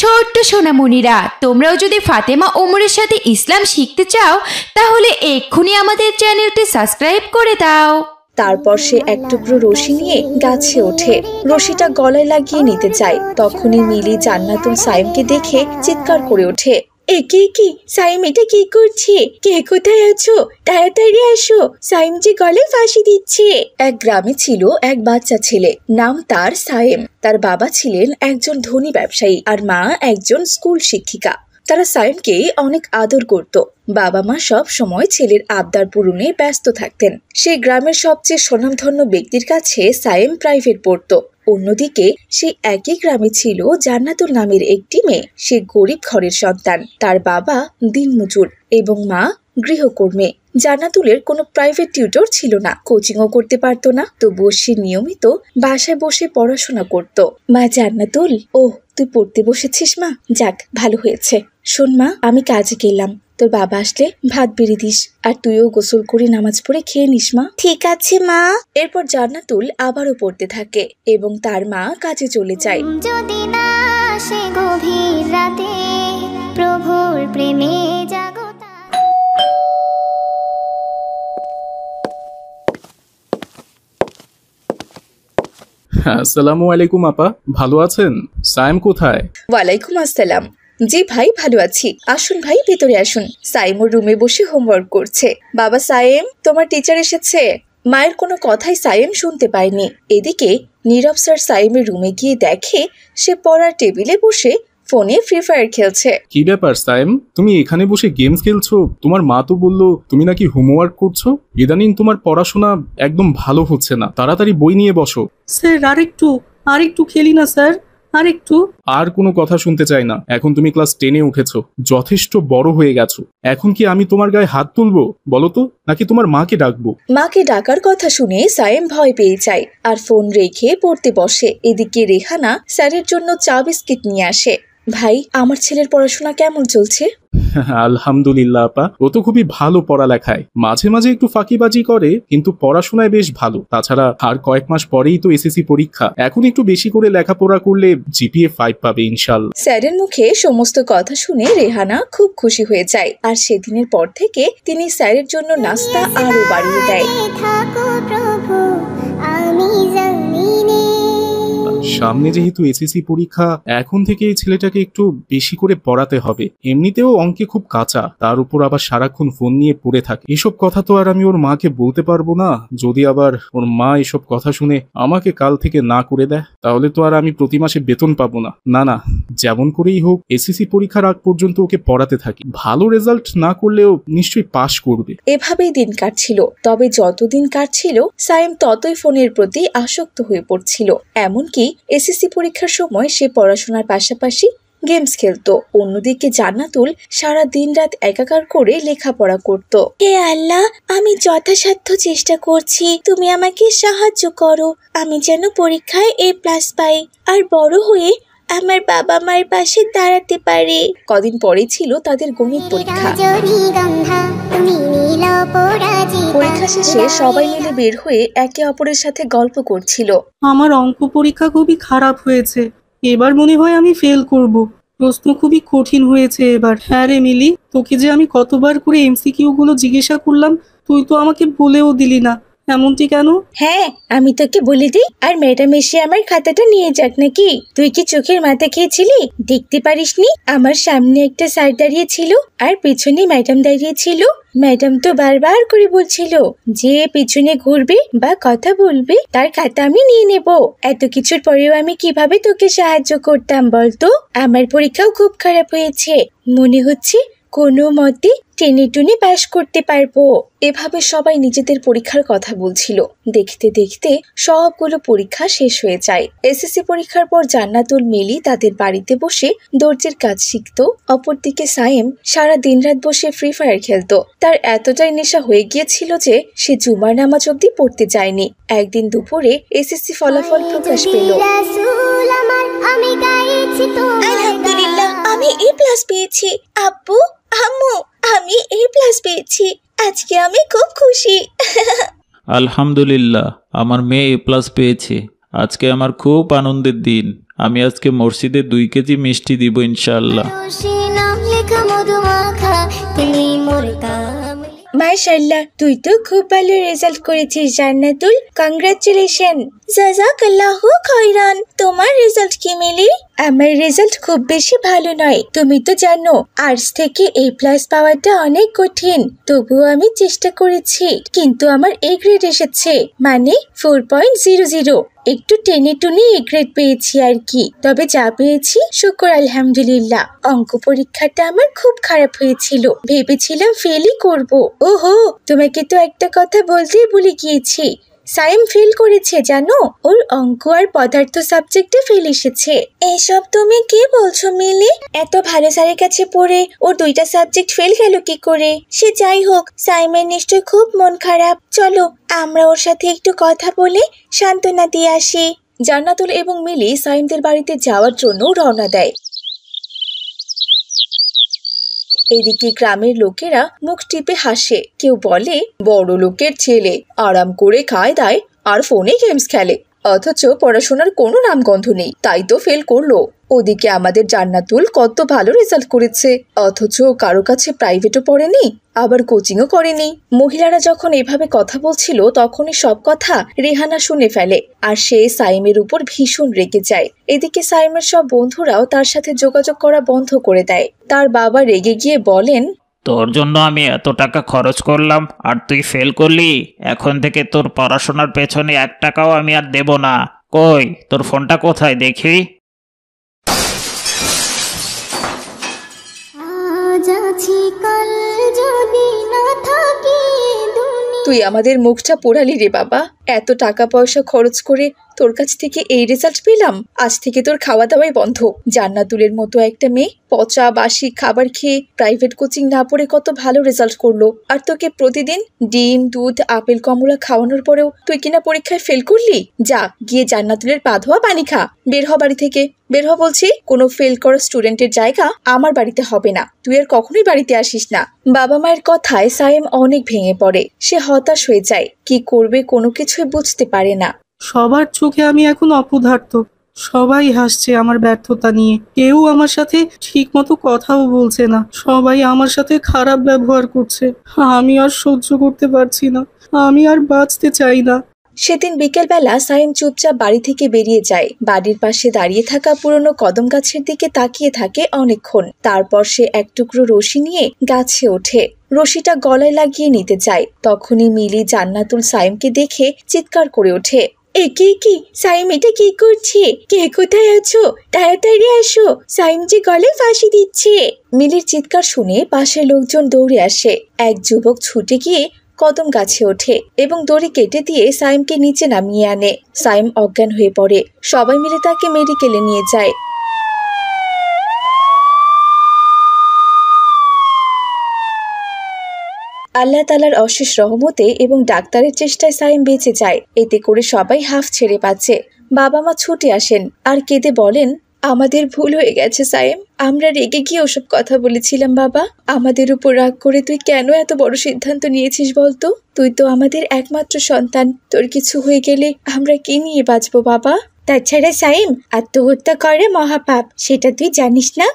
ছোট্ট সোনামণিরা, তোমরাও যদি ফাতেমা ওমরের সাথে ইসলাম শিখতে চাও তাহলে এক্ষুনি আমাদের চ্যানেলটি সাবস্ক্রাইব করে দাও। তারপর সে এক টুকরো রশি নিয়ে গাছে ওঠে। রশিটা গলায় লাগিয়ে নিতে চায়, তখনই মিলি জান্নাতুল সাইমকে দেখে চিৎকার করে ওঠে, একে কি সাইম, এটা কি করছে? কে কোথায় আছো? তাড়াতাড়ি আসো, সাইম যে গলায় ফাঁসি দিচ্ছে। এক গ্রামে ছিল এক বাচ্চা ছেলে, নাম তার সাইম। তার বাবা ছিলেন একজন ধনী ব্যবসায়ী আর মা একজন স্কুল শিক্ষিকা। তারা সাইমকে অনেক আদর করত। বাবা মা সব সময় ছেলের আবদার পূরণে ব্যস্ত থাকতেন। সেই গ্রামের সবচেয়ে স্বনামধন্য ব্যক্তির কাছে সাইম প্রাইভেট পড়তো। অন্যদিকে সেই একই গ্রামে ছিল জান্নাতুল নামের একটি মেয়ে। সে গরিব ঘরের সন্তান। তার বাবা দিনমজুর এবং মা গৃহকর্মী। জান্নাতুলের কোনো প্রাইভেট টিউটর ছিল না, কোচিংও করতে পারতো না। তবুও সে নিয়মিত বাসায় বসে পড়াশোনা করত। মা জান্নাতুল, ও তুই পড়তে বসেছিস মা? যাক, ভালো হয়েছে। শোন মা, আমি কাজে গেলাম, তোর বাবা আসলে ভাত বেড়ে দিস, আর তুইও গোসল করে নামাজ পড়ে খেয়ে নিস মা। ঠিক আছে মা। এরপর জান্নাতুল আবারও পড়তে থাকে এবং তার মা কাজে চলে যায়। যদি না সে গভীর রাতে প্রভুর প্রেমে জাগো। আসসালামু আলাইকুম আপা, ভালো আছেন? সাইম কোথায়? ওয়ালাইকুম আসসালাম। জি ভাই, ভালো আছি। আসুন ভাই, ভেতরে আসুন। সাইম ওর রুমে বসে হোমওয়ার্ক করছে। বাবা সাইম, তোমার টিচার এসেছে। মায়ের কোনো কথাই সাইম শুনতে পায়নি। এদিকে নীরব স্যার সাইমের রুমে গিয়ে দেখে সে পড়ার টেবিলে বসে ফোনে ফ্রি ফায়ার খেলছে। কি ব্যাপার সাইম, তুমি এখানে বসে গেমস খেলছো? তোমার মা তো বললো তুমি নাকি হোমওয়ার্ক করছো। ইদানিং তোমার পড়াশোনা একদম ভালো হচ্ছে না, তাড়াতাড়ি বই নিয়ে বসো। স্যার আরেকটু খেলি না স্যার, আরেকটু। আর কোনো কথা শুনতে চাই না। এখন তুমি ক্লাস 10-এ উঠেছো, যথেষ্ট বড় হয়ে গেছো। এখন কি আমি তোমার গায়ে হাত তুলবো বলো তো, নাকি তোমার মাকে ডাকবো? মাকে ডাকার কথা শুনে সাইম ভয় পেয়ে যায় আর ফোন রেখে পড়তে বসে। এদিকে রেহানা স্যারের জন্য চা বিস্কিট নিয়ে আসে। ভাই, আমার ছেলের পড়াশোনা কেমন চলছে? আলহামদুলিল্লাহ আপা, ও তো খুবই ভালো পড়ালেখায়। মাঝে মাঝে একটু ফাঁকিবাজি করে, কিন্তু পড়াশোনায় বেশ ভালো। তাছাড়া আর কয়েক মাস পরেই তো এসএসসি পরীক্ষা। এখন একটু বেশি করে লেখাপড়া করলে জিপিএ 5 পাবে ইনশাআল্লাহ। স্যারের মুখে সমস্ত কথা শুনে রেহানা খুব খুশি হয়ে যায় আর সেদিনের পর থেকে তিনি স্যারের জন্য নাস্তা আরো বাড়িয়ে দেয়। সামনে যেহেতু এসএসসি পরীক্ষা, এখন থেকে এই ছেলেটাকে একটু বেশি করে পড়াতে হবে। এমনিতেও অঙ্কে খুব কাঁচা, তার উপর আবার সারাক্ষণ ফোন নিয়ে পড়ে থাকে। এসব কথা তো আর আমি ওর মাকে বলতে পারবো না। যদি আবার ওর মা এসব কথা শুনে আমাকে কাল থেকে না করে দেয়, তাহলে তো আর আমি প্রতি মাসে বেতন পাবো না। না, যেমন করেই হোক এসএসসি পরীক্ষার আগ পর্যন্ত ওকে পড়াতে থাকি। ভালো রেজাল্ট না করলেও নিশ্চয়ই পাশ করবে। এভাবেই দিন কাটছিল। তবে যতদিন কাটছিল সাইম ততই ফোনের প্রতি আসক্ত হয়ে পড়ছিল। এমনকি এসএসসি পরীক্ষার সময় সে পড়াশোনার পাশাপাশি গেমস খেলতো। অন্যদিকে জান্নাতুল সারা দিন রাত একাকার করে লেখাপড়া করত। হে আল্লাহ, আমি যথাসাধ্য চেষ্টা করছি, তুমি আমাকে সাহায্য করো, আমি যেন পরীক্ষায় A+ পাই আর বড় হয়ে আমার বাবা মার পাশে দাঁড়াতে পারি। কদিন পরে ছিল তাদের গণিত পরীক্ষা। পরীক্ষা শেষে সবাই মিলে বের হয়ে একে অপরের সাথে গল্প করছিল। আমার অঙ্ক পরীক্ষা খুবই খারাপ হয়েছে, এবার মনে হয় আমি ফেল করব। প্রশ্ন খুবই কঠিন হয়েছে এবার। হ্যাঁ রে মিলি, তোকে যে আমি কতবার করে এমসিকিউ গুলো জিজ্ঞাসা করলাম, তুই তো আমাকে বলেও দিলি না। এমনটি কেন? হ্যাঁ, আমি তোকে বলে দিই, আর ম্যাডাম এসে আমার খাতাটা নিয়ে যাক নাকি? তুই কি চোখের মাথা খেয়েছিলি? দেখতে পারিসনি? আমার সামনে একটা স্যার দাঁড়িয়ে ছিল আর পিছনে ম্যাডাম দাঁড়িয়ে ছিল। ম্যাডাম তো বারবার করে বলছিল যে পিছনে ঘুরবে বা কথা বলবে তার খাতা আমি নিয়ে নেব। এত কিছুর পরেও আমি কিভাবে তোকে সাহায্য করতাম বলতো? আমার পরীক্ষাও খুব খারাপ হয়েছে, মনে হচ্ছে কোনো মতে টেনে টুনে পাশ করতে পারবো। এভাবে সবাই নিজেদের পরীক্ষার কথা বলছিল। দেখতে দেখতে সবগুলো পরীক্ষা শেষ হয়ে যায়। এসএসসি পরীক্ষার পর জান্নাতুল মিলি তাদের বাড়িতে বসে দর্জির কাজ শিখতো। অপরদিকে সাইম সারা দিন রাত বসে ফ্রি ফায়ার খেলতো। তার এতটাই নেশা হয়ে গিয়েছিল যে সে জুমার নামাজ অব্দি পড়তে যায়নি। একদিন দুপুরে এসএসসি ফলাফল প্রকাশ পেল। আলহামদুলিল্লাহ, আমি A+ পেয়েছি। আব্বু, আম্মু, আমি A+ পেয়েছি। আজকে আমি খুব খুশি। আলহামদুলিল্লাহ, আমার মেয়ে A+ পেয়েছে। আজকে আমার খুব আনন্দের দিন। আমি আজকে মসজিদে 2 কেজি মিষ্টি দিব ইনশাআল্লাহ। রশি নাম লেখা মধুমাখা তুমি মোর কামলি। মাশাআল্লাহ, তুই তো খুব ভালো রেজাল্ট করেছিস জান্নাতুল, কংগ্রাচুলেশন। জাযাকাল্লাহু খাইরান। তোমার রেজাল্ট কি মিলি? আমার রেজাল্ট খুব বেশি ভালো নয়, তুমি তো জানো আর্টস থেকে A+ পাওয়াটা অনেক কঠিন। তবুও আমি চেষ্টা করেছি, কিন্তু আমার A গ্রেড এসেছে, মানে 4.00। একটু টেনে টুনে A গ্রেড পেয়েছি আর কি। তবে যা পেয়েছি শুকর আলহামদুলিল্লাহ। অঙ্ক পরীক্ষাটা আমার খুব খারাপ হয়েছিল, ভেবেছিলাম ফেলই করব। ওহো, তোমাকে তো একটা কথা বলতেই ভুলে গিয়েছি, সাইম ফেল করেছে জানো, ওর অঙ্ক আর পদার্থ সাবজেক্টে ফেল এসেছে। এসব তুমি কি বলছো মিলি? এত ভালো স্যারের কাছে পড়ে ওর 2টা সাবজেক্ট ফেল গেল কি করে? সে যাই হোক, সাইমের নিশ্চয় খুব মন খারাপ। চলো আমরা ওর সাথে একটু কথা বলে সান্ত্বনা দিয়ে আসি। জান্নাতুল এবং মিলি সাইমদের বাড়িতে যাওয়ার জন্য রওনা দেয়। এদিকে গ্রামের লোকেরা মুখ টিপে হাসে। কেউ বলে, বড় লোকের ছেলে আরাম করে খায় দায় আর ফোনে গেমস খেলে, অথচ পড়াশোনার কোনো নামগন্ধ নেই, তাই তো ফেল করলো। ওদিকে আমাদের জান্নাতুল কত ভালো রেজাল্ট করেছে, অথচ কারো কাছে প্রাইভেটও পড়েনি, আবার কোচিংও করেনি। মহিলারা যখন এভাবে কথা বলছিল তখনই সব কথা রেহানা শুনে ফেলে, আর সে সাইমের উপর ভীষণ রেগে যায়। এদিকে সাইমের সব বন্ধুরাও তার সাথে যোগাযোগ করা বন্ধ করে দেয়। তার বাবা রেগে গিয়ে বলেন, তোর জন্য আমি এত টাকা খরচ করলাম আর তুই ফেল করলি। এখন থেকে তোর পড়াশোনার পেছনে 1 টাকাও আমি আর দেব না। কই তোর ফোনটা কোথায় দেখি? আজ আছি কাল যদি না থাকি দুনিয়া। তুই আমাদের মুখটা পোড়ালি রে বাবা, এত টাকা পয়সা খরচ করে তোর কাছ থেকে এই রেজাল্ট পেলাম, আজ থেকে তোর খাওয়া দাওয়াই বন্ধ। জান্নাতুলের মতো একটা মেয়ে পচা বাসি খাবার খেয়ে প্রাইভেট কোচিং না পড়ে কত ভালো রেজাল্ট করলো, আর তোকে প্রতিদিন ডিম দুধ আপেল কমলা খাওয়ানোর পরেও তুই কিনা পরীক্ষায় ফেল করলি। যা গিয়ে জান্নাতুলের পা ধোয়া পানি খা, বের হ বাড়ি থেকে, বের হ বলছি। কোনো ফেল করা স্টুডেন্টের জায়গা আমার বাড়িতে হবে না, তুই আর কখনোই বাড়িতে আসিস না। বাবা মায়ের কথায় সাইম অনেক ভেঙে পড়ে, সে হতাশ হয়ে যায়, কি করবে কোনো কিছুই বুঝতে পারে না। সবার চোখে আমি এখন অপদার্থ, সবাই হাসছে আমার ব্যর্থতা নিয়ে, কেউ আমার সাথে ঠিক মতো কথাও বলছে না, সবাই আমার সাথে খারাপ ব্যবহার করছে। আমি আর সহ্য করতে পারছি না, আমি আর বাঁচতে চাই না। সেদিন বিকেলবেলা সাইম চুপচাপ বাড়ি থেকে বেরিয়ে যায়। বাড়ির পাশে দাঁড়িয়ে থাকা পুরনো কদম গাছের দিকে তাকিয়ে থাকে অনেকক্ষণ। তারপর সে এক টুকরো রশি নিয়ে গাছে ওঠে। রশিটা গলায় লাগিয়ে নিতে চায়, তখনই মিলি জান্নাতুল সাইমকে দেখে চিৎকার করে ওঠে, একে কি সাইম, এটা কি করছে? কে কোথায় আছো? তাড়াতাড়ি আসো, সাইম যে গলায় ফাঁসি দিচ্ছে। মিলির চিৎকার শুনে পাশের লোকজন দৌড়ে আসে। এক যুবক ছুটে গিয়ে কদম গাছে ওঠে এবং দড়ি কেটে দিয়ে সাইমকে নিচে নামিয়ে আনে। সাইম অজ্ঞান হয়ে পড়ে, সবাই মিলে তাকে মেডিকেলে নিয়ে যায়। আল্লাহ তাআলার অশেষ রহমতে এবং ডাক্তারের চেষ্টায় সাইম বেঁচে যায়। এতে করে সবাই হাফ ছেড়ে পাচ্ছে। বাবা মা ছুটে আসেন আর কেঁদে বলেন, আমাদের ভুল হয়ে গেছে সাইম, আমরা রেগে গিয়ে ওসব কথা বলেছিলাম বাবা। আমাদের উপর রাগ করে তুই কেন এত বড় সিদ্ধান্ত নিয়েছিস বলতো? তুই তো আমাদের একমাত্র সন্তান, তোর কিছু হয়ে গেলে আমরা কি নিয়ে বাঁচবো বাবা? তাছাড়া সাইম, আত্মহত্যা করা মহাপাপ, সেটা তুই জানিস না?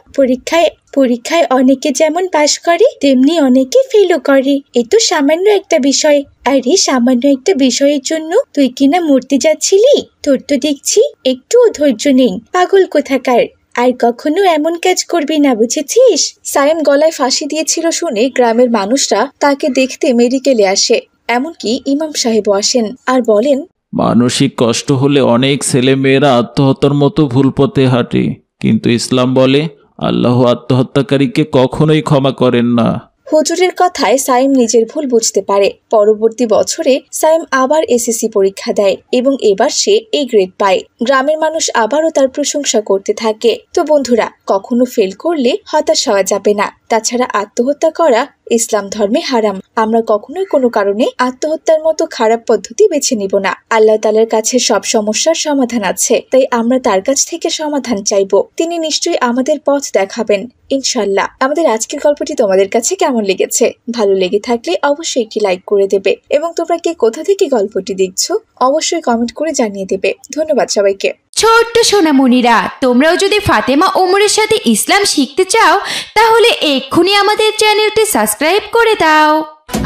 পরীক্ষায় অনেকে যেমন পাশ করে তেমনি অনেকে ফেলও করে। এ তো সামান্য একটা বিষয়, আর এই সামান্য একটা বিষয়ের জন্য তুই কিনা মরতে যাচ্ছিলি? তোর তো দেখছি একটুও ধৈর্য নেই, পাগল কোথাকার। আর কখনো এমন কাজ করবি না, বুঝেছিস? সাইম গলায় ফাঁসি দিয়েছিল শুনে গ্রামের মানুষরা তাকে দেখতে মেডিকেলে আসে। এমনকি ইমাম সাহেবও আসেন আর বলেন, মানসিক কষ্ট হলে অনেক ছেলে মেয়েরা আত্মহত্যার মতো ভুল পথে হাঁটে, কিন্তু ইসলাম বলে আল্লাহ আত্মহত্যাকারীকে কখনোই ক্ষমা করেন না। হুজুরের কথায় সাইম নিজের ভুল বুঝতে পারে। পরবর্তী বছরে সাইম আবার এসএসসি পরীক্ষা দেয় এবং এবার সে A গ্রেড পায়। গ্রামের মানুষ আবারও তার প্রশংসা করতে থাকে। তো বন্ধুরা, কখনো ফেল করলে হতাশ হওয়া যাবে না। তাছাড়া আত্মহত্যা করা ইসলাম ধর্মে হারাম। আমরা কখনোই কোনো কারণে আত্মহত্যার মতো খারাপ পদ্ধতি বেছে নিব না। আল্লাহ তাআলার কাছে সব সমস্যার সমাধান আছে, তাই আমরা তার কাছ থেকে সমাধান চাইবো। তিনি নিশ্চয়ই আমাদের পথ দেখাবেন ইনশাল্লাহ। আমাদের আজকের গল্পটি তোমাদের কাছে কেমন লেগেছে? ভালো লেগে থাকলে অবশ্যই একটি লাইক করে দেবে, এবং তোমরা কে কোথা থেকে গল্পটি দেখছো অবশ্যই কমেন্ট করে জানিয়ে দেবে। ধন্যবাদ সবাইকে। ছোট্ট সোনামণিরা, তোমরাও যদি ফাতেমা ওমরের সাথে ইসলাম শিখতে চাও তাহলে এক্ষুনি আমাদের চ্যানেলটি সাবস্ক্রাইব করে দাও।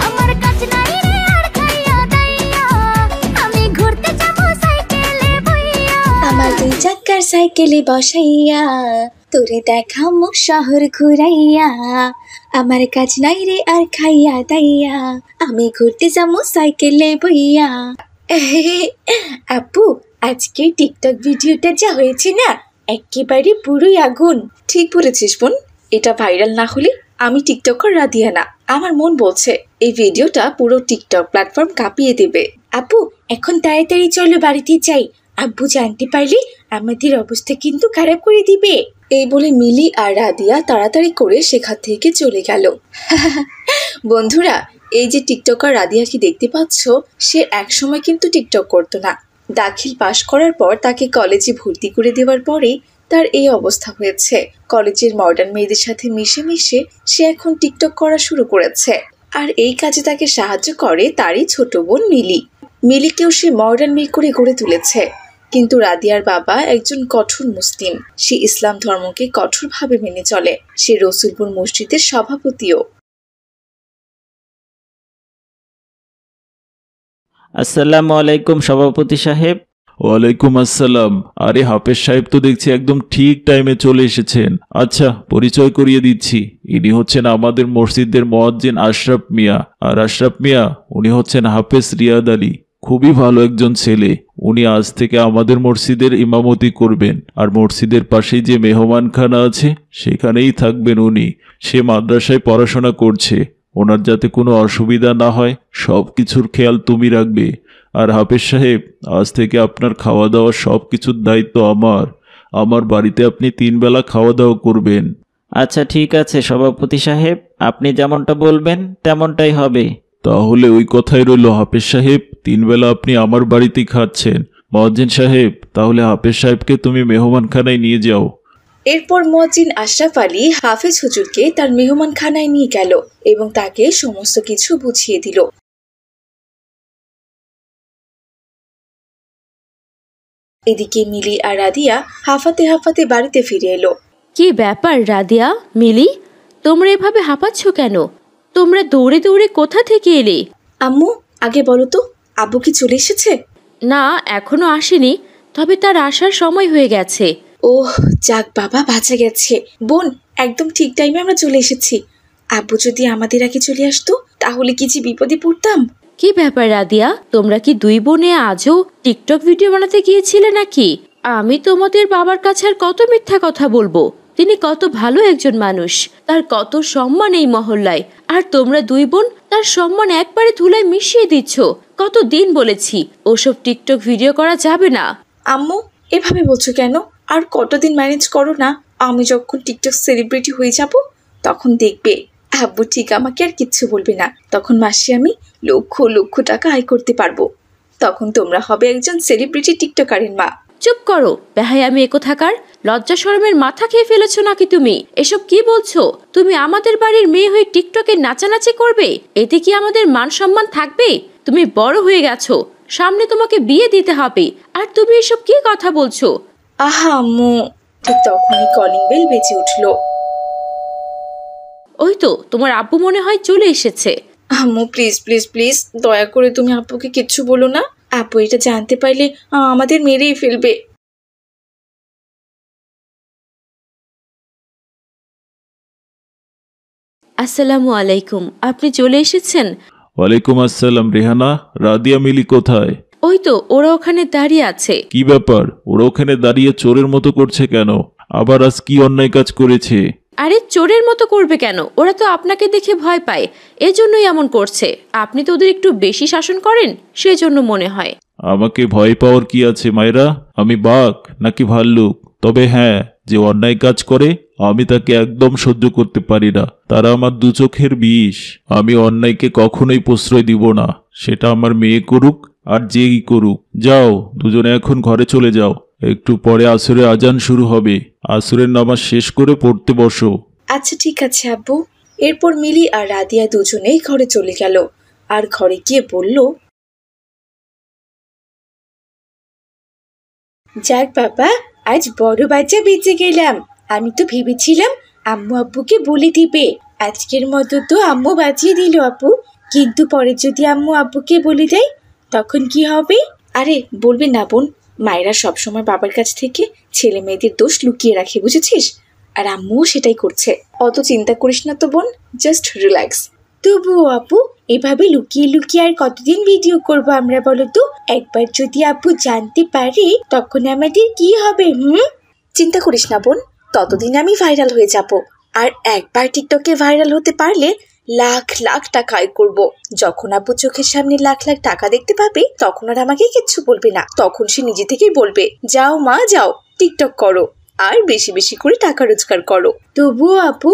আমার কাছে নাই রে আর খাইয়া দাইয়া, আমি ঘুরতে যাবো সাইকেলে বইয়া। আমার 2 চাকার সাইকেলে বসাইয়া তোরে দেখামু শহর ঘুরাইয়া। আমার কাজ নাই রে আর খাইয়া দাইয়া, আমি ঘুরতে যাবো সাইকেলে বইয়া। আপু, আজকে টিকটক ভিডিওটা যা হয়েছে না, একেবারে পুরোই আগুন। ঠিক বলেছিস বোন, এটা ভাইরাল না হলে আমি টিকটকার রাদিয়া না। আমার মন বলছে এই ভিডিওটা পুরো টিকটক প্ল্যাটফর্ম কাঁপিয়ে দেবে। আপু, এখন তাড়াতাড়ি চলো বাড়িতে যাই, আব্বু জানতে পারলে আমাদের অবস্থা কিন্তু খারাপ করে দিবে। এই বলে মিলি আর রাদিয়া তাড়াতাড়ি করে সেখান থেকে চলে গেল। বন্ধুরা, এই যে টিকটকার রাদিয়াকে দেখতে পাচ্ছ, সে একসময় কিন্তু টিকটক করতো না। দাখিল পাশ করার পর তাকে কলেজে ভর্তি করে দেওয়ার পরেই তার এই অবস্থা হয়েছে। কলেজের মডার্ন মেয়েদের সাথে মিশে মিশে সে এখন টিকটক করা শুরু করেছে। আর এই কাজে তাকে সাহায্য করে তারই ছোট বোন মিলি। মিলিকেও সে মডার্ন মেয়ে করে গড়ে তুলেছে। কিন্তু রাদিয়ার বাবা একজন কঠোর মুসলিম। সে ইসলাম ধর্মকে কঠোরভাবে মেনে চলে। সে রসুলপুর মসজিদের সভাপতিও। আসসালামু আলাইকুম সভাপতি সাহেব। ওয়ালাইকুম আসসালাম। আরে হাফেজ সাহেব তো দেখছি একদম ঠিক টাইমে চলে এসেছেন। আচ্ছা, পরিচয় করিয়ে দিচ্ছি, ইনি হচ্ছেন আমাদের মসজিদের মুয়াজ্জিন আশরাফ মিয়া। আর আশরাফ মিয়া, উনি হচ্ছেন হাফেজ রিয়াদ আলী। খুবই ভালো একজন ছেলে। উনি আজ থেকে আমাদের মসজিদের ইমামতি করবেন। আর মসজিদের পাশেই যে মেহমানখানা আছে সেখানেই থাকবেন উনি। সে মাদ্রাসায় পড়াশোনা করছে। ওনার যাতে কোনো অসুবিধা না হয় সব কিছুর খেয়াল তুমি রাখবে। আর হাফেজ সাহেব, আজ থেকে আপনার খাওয়া দাওয়া সব কিছুর দায়িত্ব আমার। আমার বাড়িতে আপনি 3 বেলা খাওয়া দাওয়া করবেন। আচ্ছা ঠিক আছে সভাপতি সাহেব, আপনি যেমনটা বলবেন তেমনটাই হবে। তাহলে ওই কথাই রইল হাফেজ সাহেব, 3 বেলা আপনি আমার বাড়িতেই খাচ্ছেন। মুয়াজ্জিন সাহেব, তাহলে হাফেজ সাহেবকে তুমি মেহমানখানায় নিয়ে যাও। এরপর মুয়াজ্জিন আশরাফ আলী হাফেজ হুজুরকে তার মেহমানখানায় নিয়ে গেল এবং তাকে সমস্ত কিছু বুঝিয়ে দিল। এদিকে মিলি আর রাদিয়া হাঁফাতে হাঁফাতে বাড়িতে ফিরে এলো। কি ব্যাপার রাদিয়া, মিলি, তোমরা এভাবে হাঁপাচ্ছ কেন? তোমরা দৌড়ে দৌড়ে কোথা থেকে এলে? আম্মু, আগে বলো তো, আব্বু কি চলে এসেছে? না, এখনো আসেনি, তবে তার আসার সময় হয়ে গেছে। ওহ, যাক বাবা, বাঁচা গেছে। বোন, একদম ঠিক টাইমে আমরা চলে এসেছি। আব্বু যদি আমাদের আগে চলে আসতো তাহলে কি যে বিপদে পড়তাম। কি ব্যাপার রাদিয়া, তোমরা কি 2 বোনে আজও টিকটক ভিডিও বানাতে গিয়েছিলে নাকি? আমি তোমাদের বাবার কাছে আর কত মিথ্যা কথা বলবো? তিনি কত ভালো একজন মানুষ, তার কত সম্মান এই মহল্লায়। আর তোমরা 2 বোন তার সম্মান একবারে ধুলায় মিশিয়ে দিচ্ছ। কতদিন বলেছি ওসব টিকটক ভিডিও করা যাবে না। আম্মু, এভাবে বলছো কেন? আর কতদিন ম্যানেজ করো না। আমি যখন টিকটক সেলিব্রিটি হয়ে যাব তখন দেখবে আব্বু ঠিক আমাকে আর কিচ্ছু বলবে না। তখন মাসে আমি লক্ষ লক্ষ টাকা আয় করতে পারবো। তখন তোমরা হবে একজন সেলিব্রিটি টিকটকারের মা। চুপ করো বেহাই, আমি কোথাকার। লজ্জা শরমের মাথা খেয়ে ফেলেছো নাকি তুমি? এসব কি বলছো? তুমি আমাদের বাড়ির মেয়ে হয়ে টিকটকে নাচানাচি করবে? এতে কি আমাদের মান সম্মান থাকবে? তুমি বড় হয়ে গেছো, সামনে তোমাকে বিয়ে দিতে হবে, আর তুমি এসব কি কথা বলছো? আহা আম্মু। ঠিক তখনই কলিং বেল বেজে উঠলো। ওই তো তোমার আব্বু মনে হয় চলে এসেছে। আম্মু, প্লিজ প্লিজ প্লিজ, দয়া করে তুমি আব্বুকে কিচ্ছু বলো না। আব্বু এটা জানতে পারলে আমাদের মেরেই ফেলবে। আসসালামু আলাইকুম, আপনি চলে এসেছেন? ওয়ালাইকুম আসসালাম। রেহানা, রাদিয়া, মিলি কোথায়? ওই তো ওরা ওখানে দাঁড়িয়ে আছে। কি ব্যাপার, ওরা ওখানে দাঁড়িয়ে চোরের মতো করছে কেন? আবার আজ কি অন্যায় কাজ করেছে? আরে চোরের মতো করবে কেন? ওরা তো আপনাকে দেখে ভয় পায়, এজন্যই এমন করছে। আপনি তো ওদের একটু বেশি শাসন করেন, সেজন্য মনে হয়। আমাকে ভয় পাওয়ার কি আছে মায়েরা? আমি বাঘ নাকি ভাল্লুক? তবে হ্যাঁ, যে অন্যায় কাজ করে আমি তাকে একদম সহ্য করতে পারি না। তারা আমার দু চোখের বিষ। আমি অন্যায়কে কখনোই প্রশ্রয় দিব না, সেটা আমার মেয়ে করুক আর যেই করুক। যাও, দুজনে এখন ঘরে চলে যাও। একটু পরে আসরের আজান শুরু হবে, আসরের নামাজ শেষ করে পড়তে বসো। আচ্ছা ঠিক আছে আব্বু। এরপর মিলি আর রাদিয়া দুজনেই ঘরে চলে গেল। আর ঘরে গিয়ে বলল, যাক বাবা, আজ বড় বাচ্চা বেঁচে গেলাম। আমি তো ভেবেছিলাম আম্মু আব্বুকে বলে দিবে। আজকের মতো তো আম্মু বাঁচিয়ে দিল আপু, কিন্তু পরে যদি আম্মু আব্বুকে বলে দেয় তখন কি হবে? আরে বলবি না বোন, মায়েরা সবসময় বাবার কাছ থেকে ছেলে মেয়েদের দোষ লুকিয়ে রাখে, বুঝেছিস? আর আম্মুও সেটাই করছে। অত চিন্তা করিস না তো বোন, জাস্ট রিল্যাক্স। তবুও আপু, এভাবে লুকিয়ে লুকিয়ে আর কতদিন ভিডিও করবো আমরা বলো তো? একবার যদি আপু জানতে পারে তখন আমাদের কি হবে? চিন্তা করিস না বোন, ততদিন আমি ভাইরাল হয়ে যাব। আর একবার টিকটকে ভাইরাল হতে পারলে লাখ লাখ টাকা আয় করবো। যখন আপু চোখের সামনে লাখ লাখ টাকা দেখতে পাবে তখন আর আমাকে কিচ্ছু বলবে না। তখন সে নিজে থেকেই বলবে, যাও মা যাও, টিকটক করো আর বেশি বেশি করে টাকা রোজগার করো। তবুও আপু,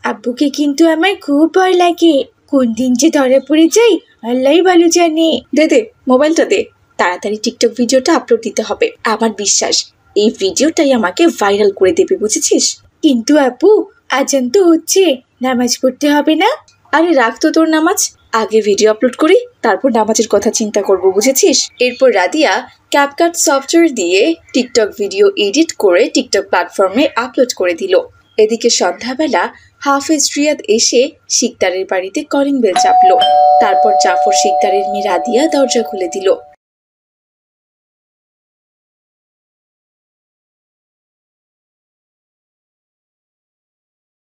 আব্বুকে কিন্তু আমার খুব ভয় লাগে। কোন দিন যে ধরে পড়ে যাই আল্লাহই ভালো জানে। দে দে মোবাইলটা দে, তাড়াতাড়ি টিকটক ভিডিওটা আপলোড দিতে হবে। আমার বিশ্বাস এই ভিডিওটাই আমাকে ভাইরাল করে দেবে, বুঝেছিস? কিন্তু আপু, আজান তো হচ্ছে, নামাজ পড়তে হবে না? আরে রাখ তো তোর নামাজ, আগে ভিডিও আপলোড করি, তারপর নামাজের কথা চিন্তা করব, বুঝেছিস? এরপর রাদিয়া ক্যাপকাট সফটওয়্যার দিয়ে টিকটক ভিডিও এডিট করে টিকটক প্ল্যাটফর্মে আপলোড করে দিল। এদিকে সন্ধ্যাবেলা হাফেজ রিয়াদ এসে শিকদারের বাড়িতে কলিং বেল চাপলো। তারপর জাফর শিকদারের মেয়ে রাদিয়া দরজা খুলে দিল।